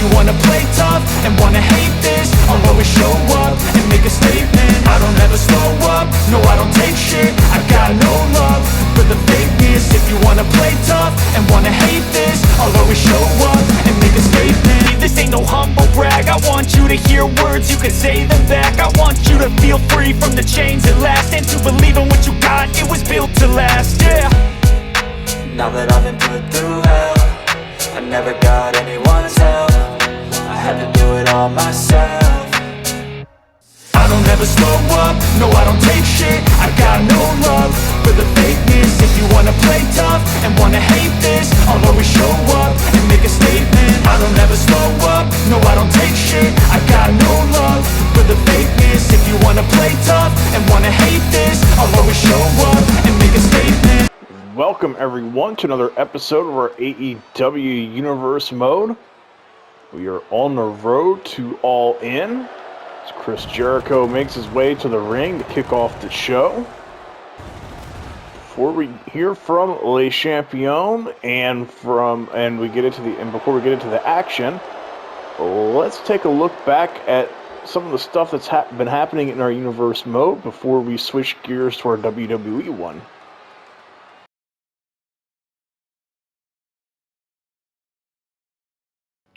you wanna play tough and wanna hate this, I'll always show up and make a statement. I don't ever slow up, no I don't take shit. I got no love for the fakeness. If you wanna play tough and wanna hate this, I'll always show up and make a statement. This ain't no humble brag, I want you to hear words, you can say them back. I want you to feel free from the chains at last, and to believe in what you got, it was built to last, yeah. Now that I've been put through hell, I never got anyone's help, I had to do it all myself. I don't ever slow up, no I don't take shit. I got no love for the fakeness. If you wanna play tough and wanna hate this, I'll always show up and make a statement. I don't ever slow up, no I don't take shit. I got no love for the fakeness. If you wanna play tough and wanna hate this, I'll always show up and make a statement. Welcome everyone to another episode of our AEW Universe Mode. We are on the road to All In. Chris Jericho makes his way to the ring to kick off the show. Before we hear from Le Champion before we get into the action, let's take a look back at some of the stuff that's been happening in our Universe Mode before we switch gears to our WWE one.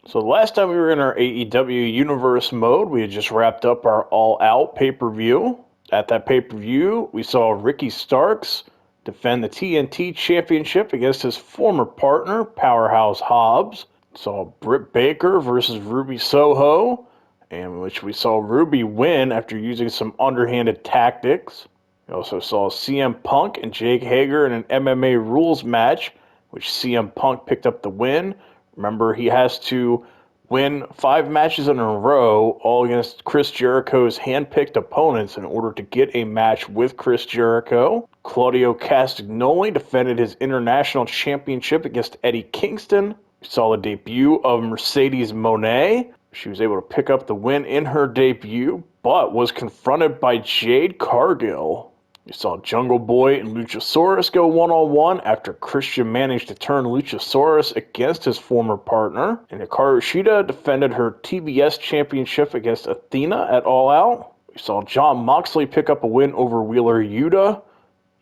So the last time we were in our AEW Universe Mode, we had just wrapped up our All Out pay-per-view. At that pay-per-view, we saw Ricky Starks defend the TNT Championship against his former partner, Powerhouse Hobbs. We saw Britt Baker versus Ruby Soho, in which we saw Ruby win after using some underhanded tactics. We also saw CM Punk and Jake Hager in an MMA rules match, which CM Punk picked up the win. Remember, he has to win 5 matches in a row, all against Chris Jericho's hand-picked opponents in order to get a match with Chris Jericho. Claudio Castagnoli defended his International Championship against Eddie Kingston. We saw the debut of Mercedes Moné. She was able to pick up the win in her debut, but was confronted by Jade Cargill. We saw Jungle Boy and Luchasaurus go one-on-one after Christian managed to turn Luchasaurus against his former partner. And Hikaru Shida defended her TBS championship against Athena at All Out. We saw Jon Moxley pick up a win over Wheeler Yuta.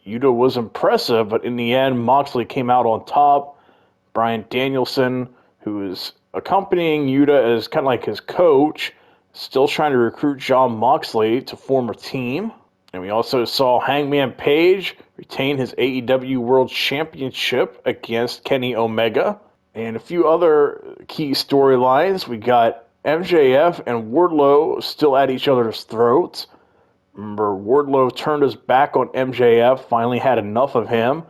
Yuta was impressive, but in the end, Moxley came out on top. Bryan Danielson, who is accompanying Yuta as kind of like his coach, still trying to recruit Jon Moxley to form a team. And we also saw Hangman Page retain his AEW World Championship against Kenny Omega. And a few other key storylines. We got MJF and Wardlow still at each other's throats. Remember, Wardlow turned his back on MJF, finally had enough of him.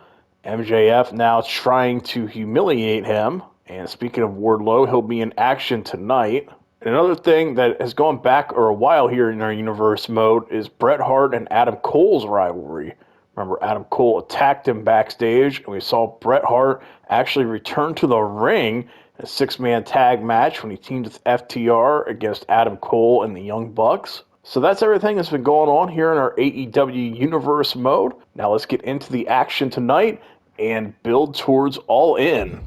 MJF now trying to humiliate him. And speaking of Wardlow, he'll be in action tonight. Another thing that has gone back a while here in our Universe Mode is Bret Hart and Adam Cole's rivalry. Remember, Adam Cole attacked him backstage, and we saw Bret Hart actually return to the ring in a 6-man tag match when he teamed with FTR against Adam Cole and the Young Bucks. So that's everything that's been going on here in our AEW Universe Mode. Now let's get into the action tonight and build towards All In.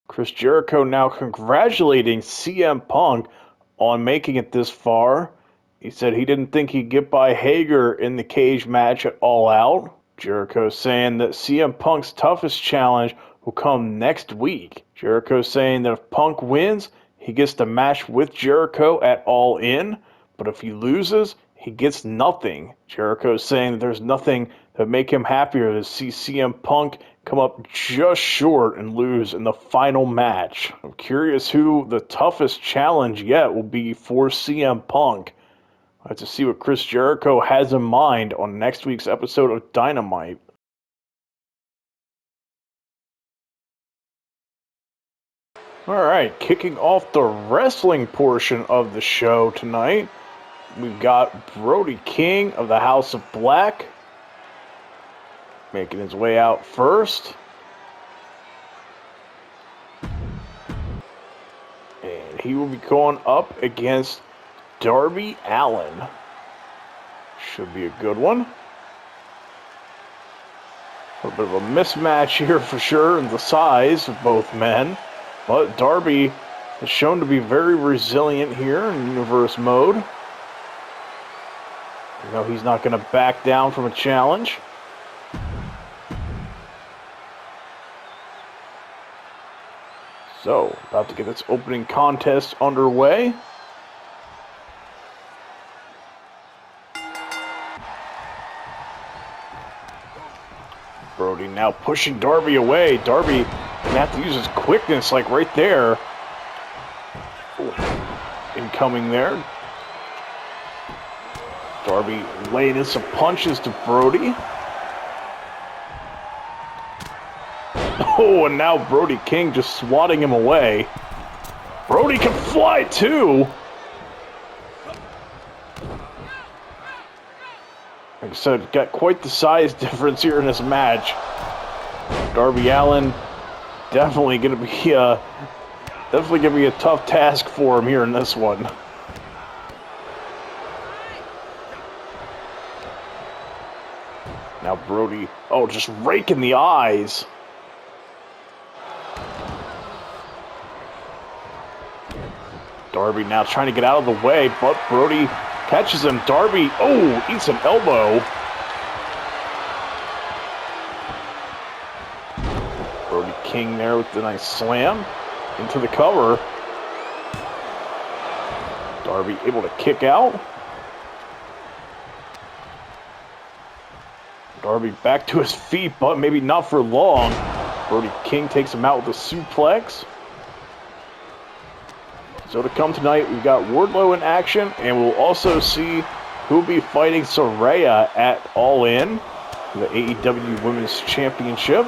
Chris Jericho now congratulating CM Punk on making it this far. He said he didn't think he'd get by Hager in the cage match at All Out. Jericho saying that CM Punk's toughest challenge will come next week. Jericho saying that if Punk wins, he gets the match with Jericho at All In, but if he loses, he gets nothing. Jericho saying that there's nothing that would make him happier to see CM Punk come up just short and lose in the final match. I'm curious who the toughest challenge yet will be for CM Punk. I have to see what Chris Jericho has in mind on next week's episode of Dynamite. Alright, kicking off the wrestling portion of the show tonight, we've got Brody King of the House of Black making his way out first. And he will be going up against Darby Allin. Should be a good one. bit of a mismatch here for sure in the size of both men. But Darby is shown to be very resilient here in Universe mode. You know, he's not going to back down from a challenge. So, about to get this opening contest underway. Brody now pushing Darby away. Darby gonna have to use his quickness, like right there. Ooh. Incoming there. Darby laying in some punches to Brody. Oh, and now Brody King just swatting him away. Brody can fly too. Like I said, got quite the size difference here in this match. Darby Allin definitely gonna be a tough task for him here in this one. Now Brody, oh, just raking the eyes. Darby now trying to get out of the way, but Brody catches him. Darby, oh, eats an elbow. Brody King there with the nice slam into the cover. Darby able to kick out. Darby back to his feet, but maybe not for long. Brody King takes him out with a suplex. So to come tonight, we've got Wardlow in action, and we'll also see who will be fighting Saraya at All In, the AEW Women's Championship.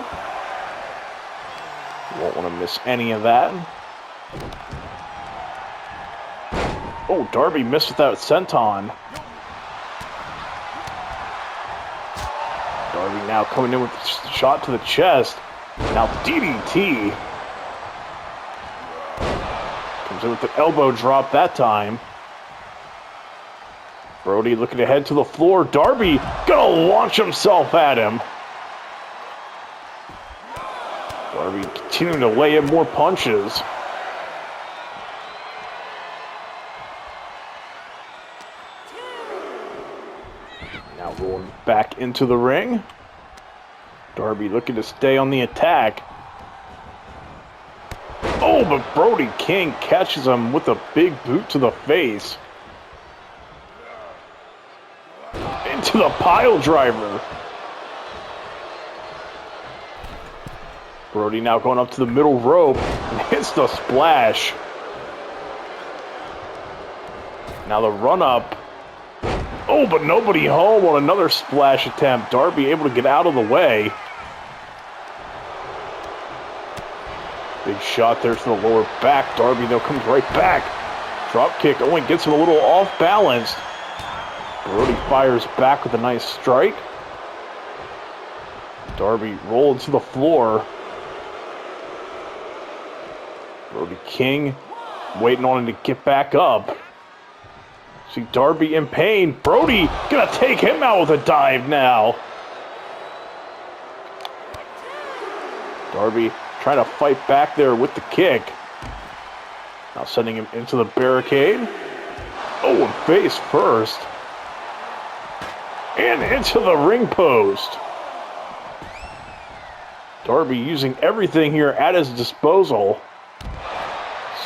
Won't want to miss any of that. Oh, Darby missed without senton. Darby now coming in with a shot to the chest. Now DDT. Comes in with an elbow drop that time. Brody looking to head to the floor. Darby gonna launch himself at him. Darby continuing to lay in more punches. Now rolling back into the ring. Darby looking to stay on the attack. Oh, but Brody King catches him with a big boot to the face. Into the pile driver. Brody now going up to the middle rope and hits the splash. Now the run up. Oh, but nobody home on another splash attempt. Darby able to get out of the way. Big shot there to the lower back. Darby, though, comes right back. Drop kick. Owen gets him a little off balance. Brody fires back with a nice strike. Darby rolling to the floor. Brody King waiting on him to get back up. See Darby in pain. Brody gonna take him out with a dive now. Darby trying to fight back there with the kick. Now sending him into the barricade. Oh, and face first. And into the ring post. Darby using everything here at his disposal.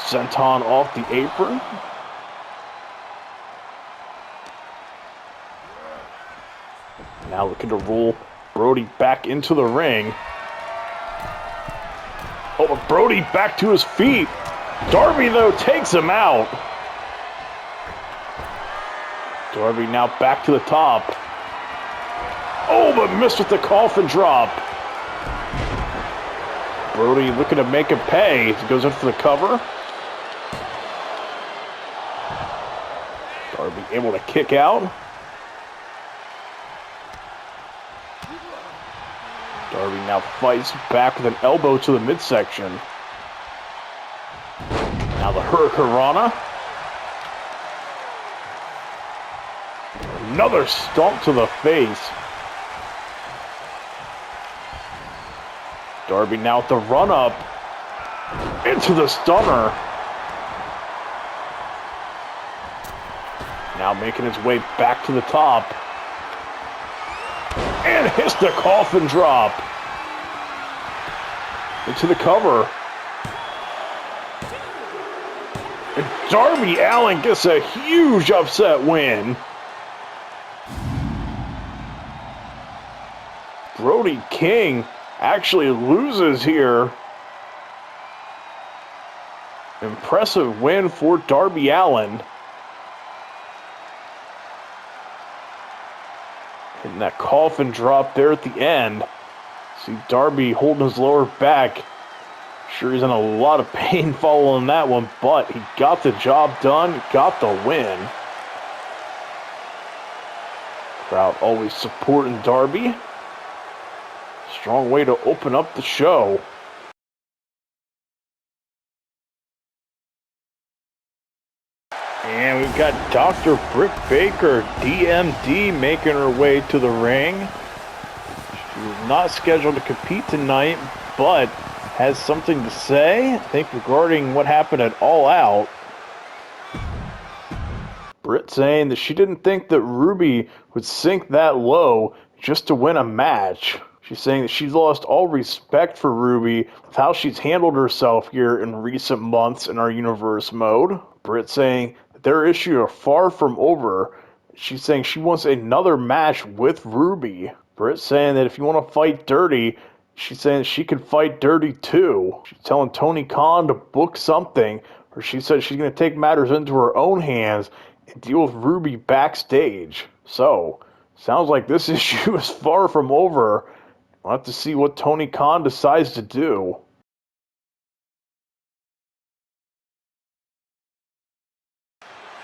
Senton off the apron. Now looking to roll Brody back into the ring. Oh, but Brody back to his feet. Darby, though, takes him out. Darby now back to the top. Oh, but missed with the coffin drop. Brody looking to make him pay. He goes in for the cover. Darby able to kick out. Darby now fights back with an elbow to the midsection. Now the Hurricanrana. Another stomp to the face. Darby now with the run-up into the stunner. Now making his way back to the top. And hits the coffin drop. Into the cover. And Darby Allin gets a huge upset win. Brody King actually loses here. Impressive win for Darby Allin. Hitting that coffin drop there at the end. See Darby holding his lower back. Sure he's in a lot of pain following that one, but he got the job done, got the win. Crowd always supporting Darby. Strong way to open up the show. And we've got Dr. Britt Baker, DMD, making her way to the ring. She was not scheduled to compete tonight, but has something to say, I think, regarding what happened at All Out. Britt saying that she didn't think that Ruby would sink that low just to win a match. She's saying that she's lost all respect for Ruby with how she's handled herself here in recent months in our universe mode. Britt saying that their issues are far from over. She's saying she wants another match with Ruby. Britt saying that if you want to fight dirty, she's saying she can fight dirty too. She's telling Tony Khan to book something, or she said she's going to take matters into her own hands and deal with Ruby backstage. So, sounds like this issue is far from over. We'll have to see what Tony Khan decides to do.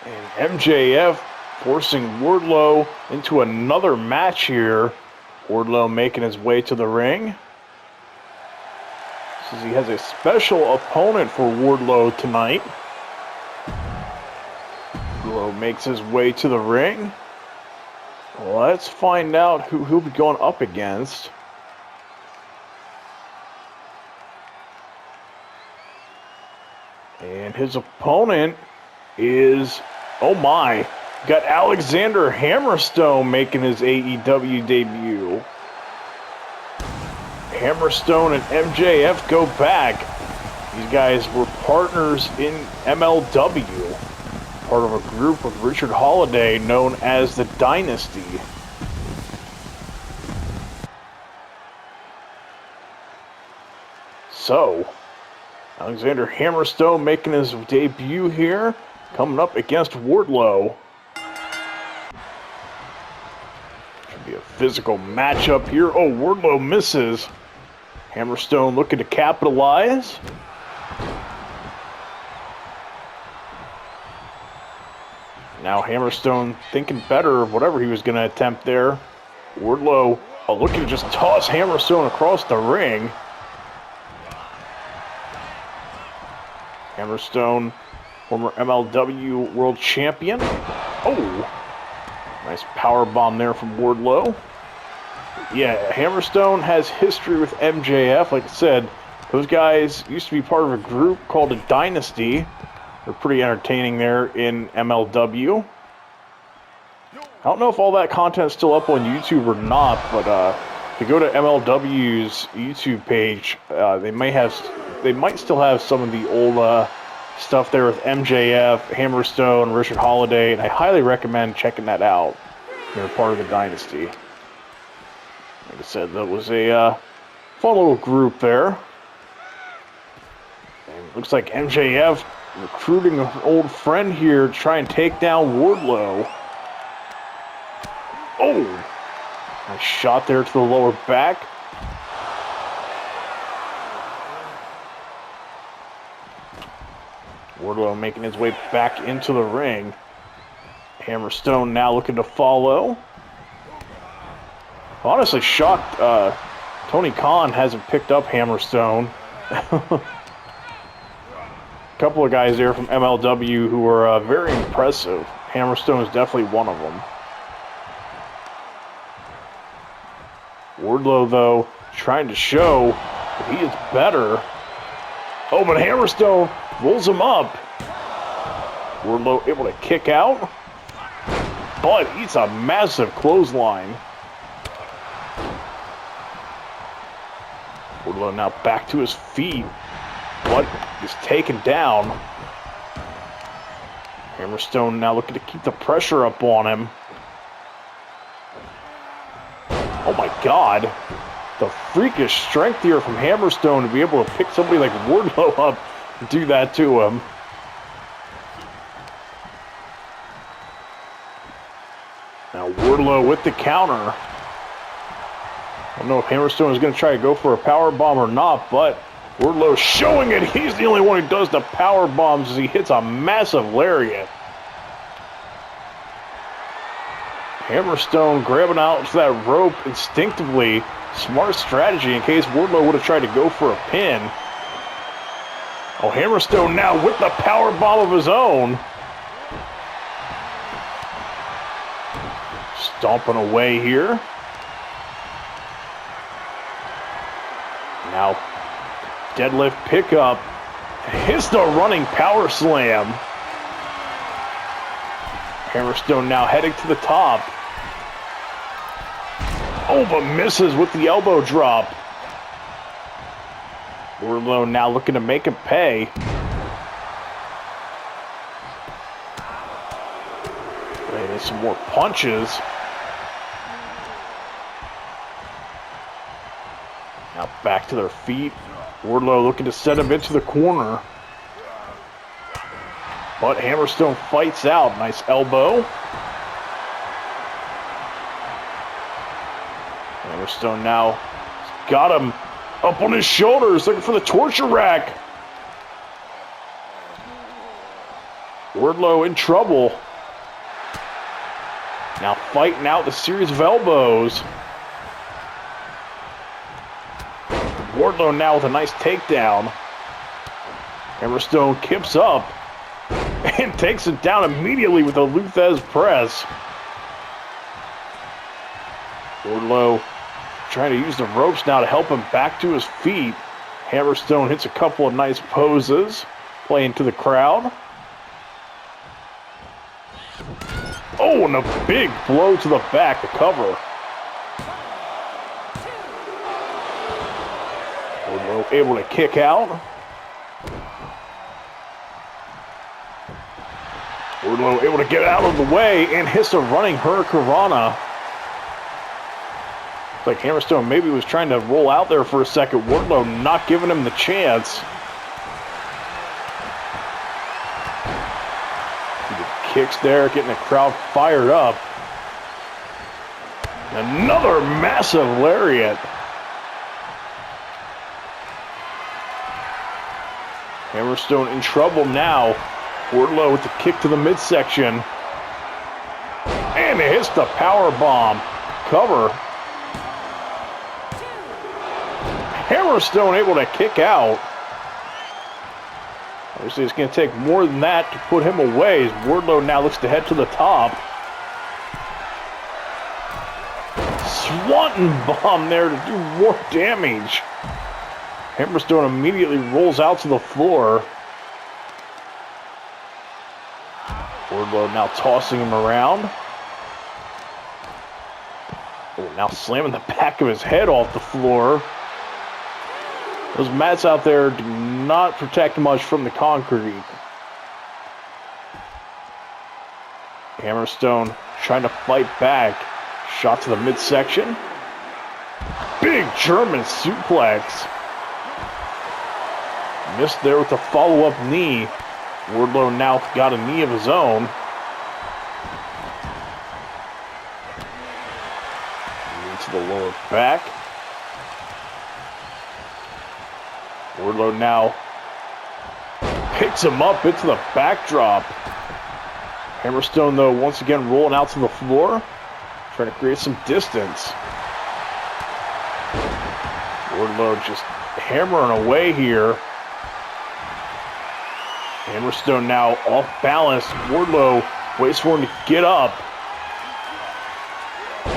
And MJF forcing Wardlow into another match here. Wardlow making his way to the ring. Says he has a special opponent for Wardlow tonight. Wardlow makes his way to the ring. Let's find out who he'll be going up against. And his opponent is, oh my, got Alexander Hammerstone making his AEW debut. Hammerstone and MJF go back. These guys were partners in MLW, part of a group with Richard Holiday known as the Dynasty. So, Alexander Hammerstone making his debut here, coming up against Wardlow. Should be a physical matchup here. Oh, Wardlow misses. Hammerstone looking to capitalize. Now Hammerstone thinking better of whatever he was going to attempt there. Wardlow looking to just toss Hammerstone across the ring. Hammerstone, former MLW World Champion. Oh, nice power bomb there from Wardlow. Yeah, Hammerstone has history with MJF. Like I said, those guys used to be part of a group called a Dynasty. They're pretty entertaining there in MLW. I don't know if all that content's still up on YouTube or not, but if you go to MLW's YouTube page, they might still have some of the old stuff there with MJF, Hammerstone, Richard Holiday, and I highly recommend checking that out. They're part of the Dynasty. Like I said, that was a fun little group there. And it looks like MJF recruiting an old friend here to try and take down Wardlow. Oh! Nice shot there to the lower back. Wardlow making his way back into the ring. Hammerstone now looking to follow. Honestly shocked Tony Khan hasn't picked up Hammerstone. A couple of guys there from MLW who were very impressive. Hammerstone is definitely one of them. Wardlow, though, trying to show But he is better. Oh, but Hammerstone rolls him up. Wardlow able to kick out. But he's a massive clothesline. Wardlow now back to his feet. But is taken down. Hammerstone now looking to keep the pressure up on him. Oh my God. The freakish strength here from Hammerstone to be able to pick somebody like Wardlow up and do that to him. Now Wardlow with the counter. I don't know if Hammerstone is going to try to go for a power bomb or not, but Wardlow showing it. He's the only one who does the power bombs as he hits a massive lariat. Hammerstone grabbing out to that rope instinctively. Smart strategy in case Wardlow would have tried to go for a pin. Oh, Hammerstone now with the power bomb of his own. Stomping away here. Now, deadlift pickup. Hits the running power slam. Hammerstone now heading to the top. Oh, but misses with the elbow drop. Wardlow now looking to make him pay. Landing some more punches. Now back to their feet. Wardlow looking to set him into the corner. But Hammerstone fights out. Nice elbow. Hammerstone now got him up on his shoulders, looking for the torture rack. Wardlow in trouble. Now fighting out the series of elbows. Wardlow now with a nice takedown. Hammerstone kips up and takes it down immediately with a Luthez press. Wardlow trying to use the ropes now to help him back to his feet. Hammerstone hits a couple of nice poses, playing to the crowd. Oh, and a big blow to the back to cover. Wardlow able to kick out. Wardlow able to get out of the way and hits a running Hurricanrana. Like Hammerstone maybe was trying to roll out there for a second. Wardlow not giving him the chance. The kicks there, getting the crowd fired up. Another massive lariat. Hammerstone in trouble now. Wardlow with the kick to the midsection. And it hits the power bomb. Cover. Hammerstone able to kick out. Obviously, it's going to take more than that to put him away as Wardlow now looks to head to the top. Swanton bomb there to do more damage. Hammerstone immediately rolls out to the floor. Wardlow now tossing him around. Oh, now slamming the back of his head off the floor. Those mats out there do not protect much from the concrete. Hammerstone trying to fight back. Shot to the midsection. Big German suplex. Missed there with a follow-up knee. Wardlow now got a knee of his own. Knee to the lower back. Wardlow now picks him up into the backdrop. Hammerstone, though, once again rolling out to the floor, trying to create some distance. Wardlow just hammering away here. Hammerstone now off balance. Wardlow waits for him to get up.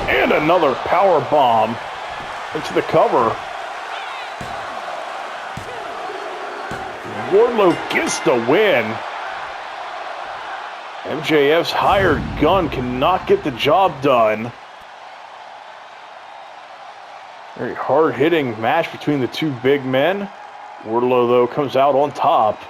And another power bomb into the cover. Wardlow gets the win. MJF's hired gun cannot get the job done. Very hard-hitting match between the two big men. Wardlow, though, comes out on top.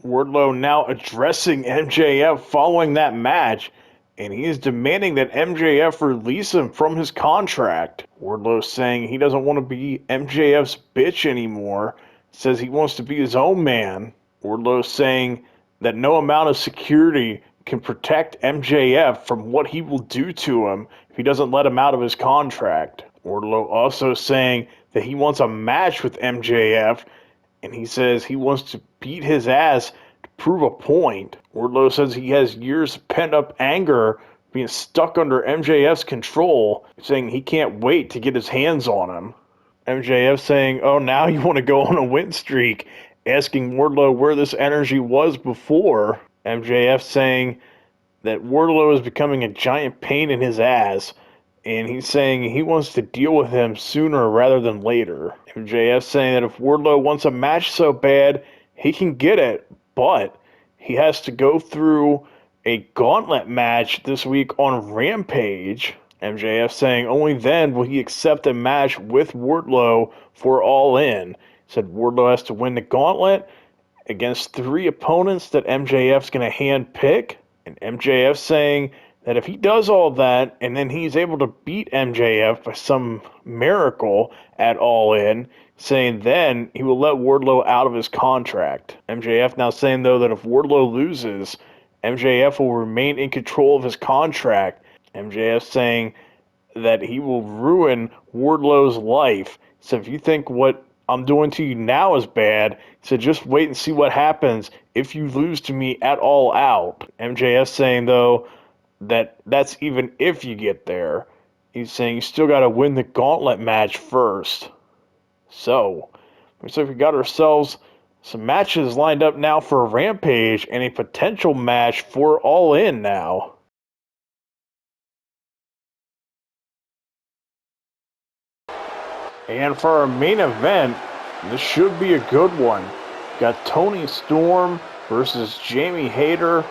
Wardlow now addressing MJF following that match, and he is demanding that MJF release him from his contract. Wardlow saying he doesn't want to be MJF's bitch anymore, says he wants to be his own man. Wardlow saying that no amount of security can protect MJF from what he will do to him if he doesn't let him out of his contract. Wardlow also saying that he wants a match with MJF, and he says he wants to beat his ass to prove a point. Wardlow says he has years of pent-up anger being stuck under MJF's control, saying he can't wait to get his hands on him. MJF saying, oh, now you want to go on a win streak, asking Wardlow where this energy was before. MJF saying that Wardlow is becoming a giant pain in his ass, and he's saying he wants to deal with him sooner rather than later. MJF saying that if Wardlow wants a match so bad, he can get it, but he has to go through a gauntlet match this week on Rampage. MJF saying only then will he accept a match with Wardlow for All In. Said Wardlow has to win the gauntlet against 3 opponents that MJF's going to hand pick. And MJF saying that if he does all that and then he's able to beat MJF by some miracle at All In, saying then he will let Wardlow out of his contract. MJF now saying, though, that if Wardlow loses, MJF will remain in control of his contract. MJF saying that he will ruin Wardlow's life. So if you think what I'm doing to you now is bad, so just wait and see what happens if you lose to me at All Out. MJF saying, though, that that's even if you get there. He's saying you still got to win the gauntlet match first. So, looks like we got ourselves some matches lined up now for Rampage and a potential match for All In now. And for our main event, this should be a good one. Got Toni Storm versus Jamie Hayter.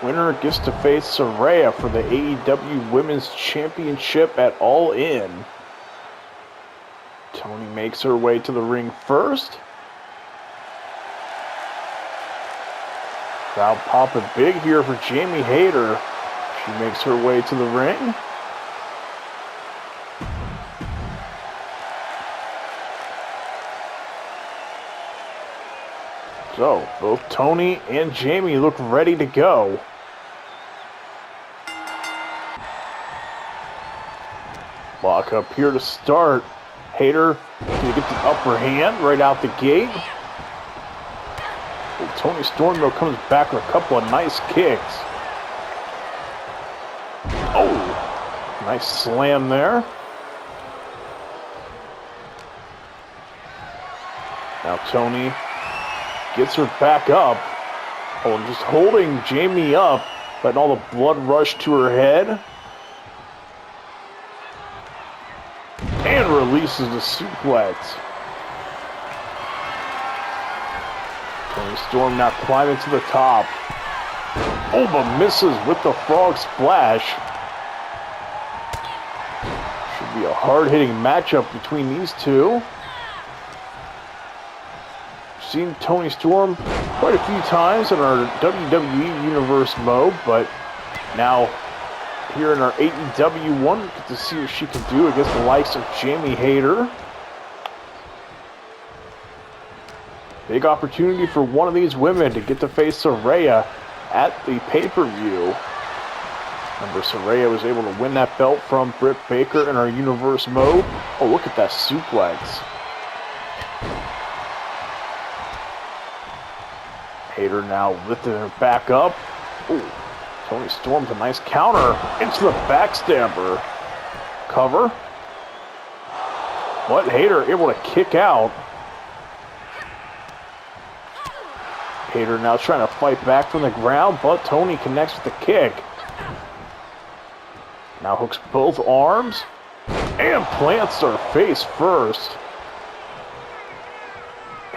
Winner gets to face Saraya for the AEW Women's Championship at All In. Toni makes her way to the ring first. Crowd popping big here for Jamie Hayter. She makes her way to the ring. So, both Toni and Jamie look ready to go. Lock up here to start. Hayter going to get the upper hand right out the gate. Well, Toni Storm, though, comes back with a couple of nice kicks. Oh, nice slam there. Now Toni gets her back up. Oh, and just holding Jamie up, letting all the blood rush to her head. And releases the suplex. Toni Storm now climbing to the top. Oh, but misses with the frog splash. Should be a hard-hitting matchup between these two. Seen Toni Storm quite a few times in our WWE Universe mode, but now here in our AEW one, we get to see what she can do against the likes of Jamie Hayter. Big opportunity for one of these women to get to face Saraya at the pay-per-view. Remember, Saraya was able to win that belt from Britt Baker in our Universe mode. Oh, look at that suplex. Hayter now lifting her back up. Ooh, Toni Storm with a nice counter into the backstabber. Cover. But Hayter able to kick out. Hayter now trying to fight back from the ground, but Toni connects with the kick. Now hooks both arms and plants her face first.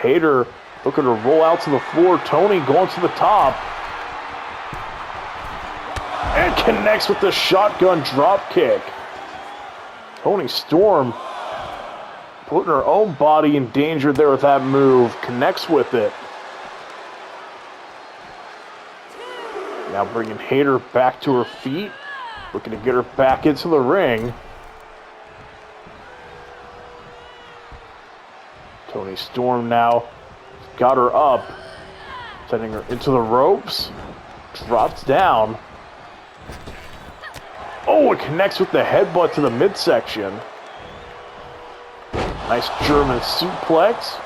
Hayter looking to roll out to the floor. Toni going to the top. And connects with the shotgun drop kick. Toni Storm putting her own body in danger there with that move. Connects with it. Now bringing Hayter back to her feet. Looking to get her back into the ring. Toni Storm now got her up. Sending her into the ropes. Drops down. Oh, it connects with the headbutt to the midsection. Nice German suplex.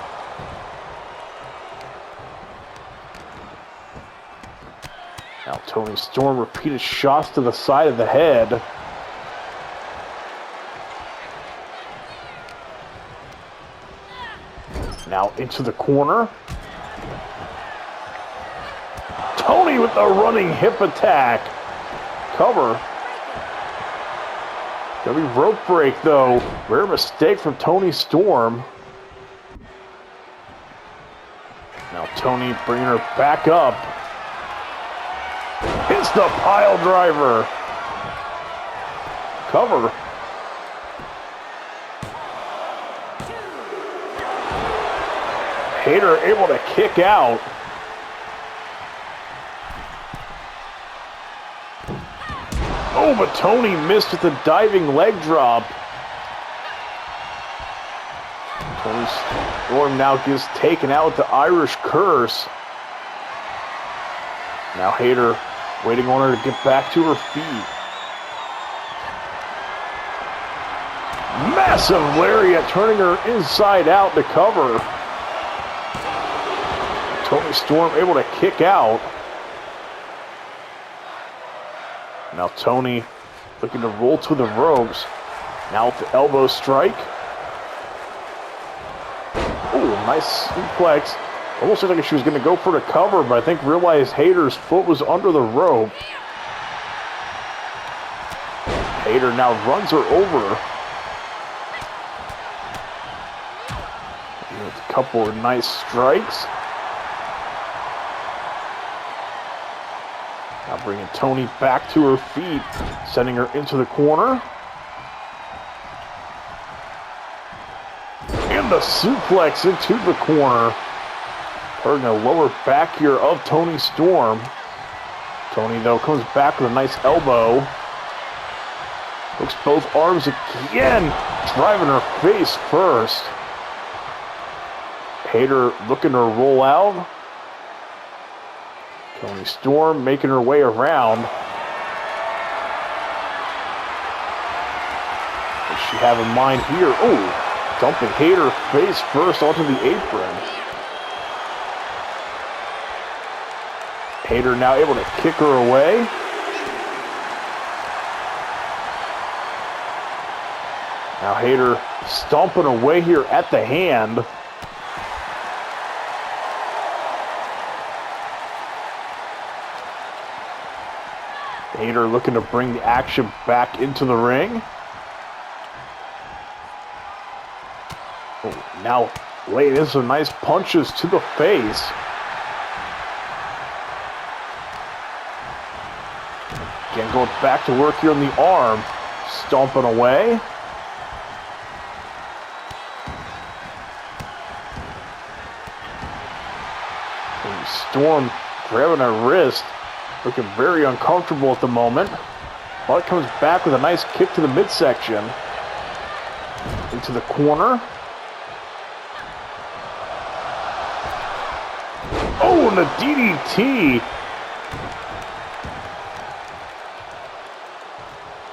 Now Toni Storm repeated shots to the side of the head. Now into the corner. Toni with the running hip attack. Cover. Gonna be rope break though. Rare mistake from Toni Storm. Now Toni bringing her back up. Hits the pile driver. Cover. Hayter able to kick out. Oh, but Toni missed with a diving leg drop. Toni Storm now gets taken out with the Irish curse. Now Hayter waiting on her to get back to her feet. Massive lariat turning her inside out to cover. Toni Storm able to kick out. Now Toni looking to roll to the ropes. Now with the elbow strike. Oh, nice suplex. Almost looked like she was going to go for the cover, but I think realized Hayter's foot was under the rope. Hayter now runs her over. With a couple of nice strikes. Now bringing Toni back to her feet, sending her into the corner. And the suplex into the corner. Hurting the lower back here of Toni Storm. Toni, though, comes back with a nice elbow. Hooks both arms again, driving her face first. Hayter looking to roll out. Toni Storm making her way around. What does she have in mind here? Oh, dumping Hayter face first onto the apron. Hayter now able to kick her away. Now Hayter stomping away here at the hand. Hayter looking to bring the action back into the ring. Oh, now laying in some nice punches to the face. Again, going back to work here on the arm. Stomping away. And Storm grabbing her wrist. Looking very uncomfortable at the moment. But comes back with a nice kick to the midsection. Into the corner. Oh, and a DDT.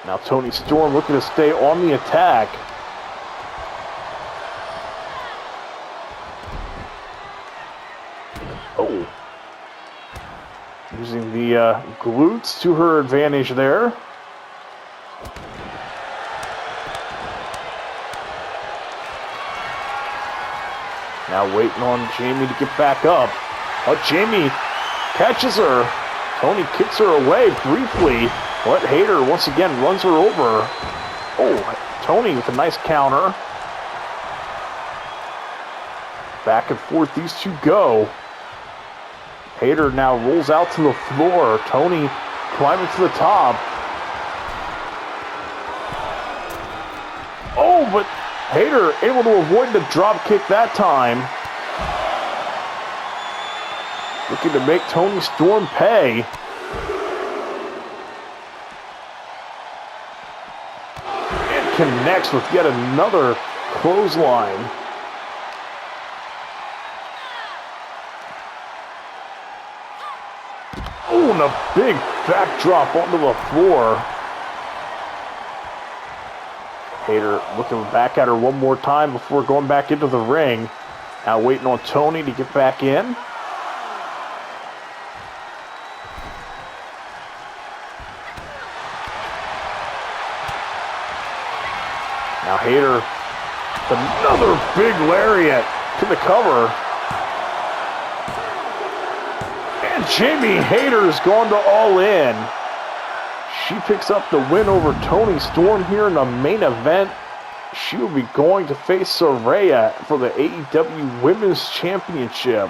Now Toni Storm looking to stay on the attack. Oh. Using the glutes to her advantage there. Now waiting on Jamie to get back up. But Jamie catches her. Toni kicks her away briefly. But Hayter once again runs her over. Oh, Toni with a nice counter. Back and forth these two go. Hayter now rolls out to the floor. Toni climbing to the top. Oh, but Hayter able to avoid the drop kick that time. Looking to make Toni Storm pay. And connects with yet another clothesline. Oh, and a big backdrop onto the floor. Hayter looking back at her one more time before going back into the ring. Now waiting on Toni to get back in. Now Hayter, another big lariat to the cover. And Jamie Hayter's gone to All In. She picks up the win over Toni Storm here in the main event. She will be going to face Saraya for the AEW Women's Championship.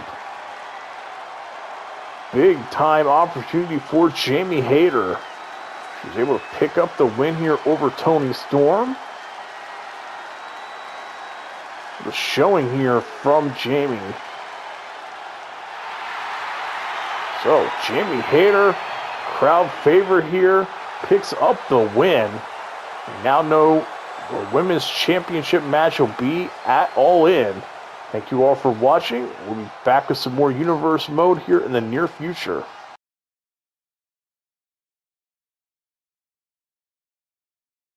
Big time opportunity for Jamie Hayter. She's able to pick up the win here over Toni Storm. The showing here from Jamie. So, Jamie Hayter, crowd favorite here, picks up the win. We now know the Women's Championship match will be at All In. Thank you all for watching. We'll be back with some more Universe Mode here in the near future.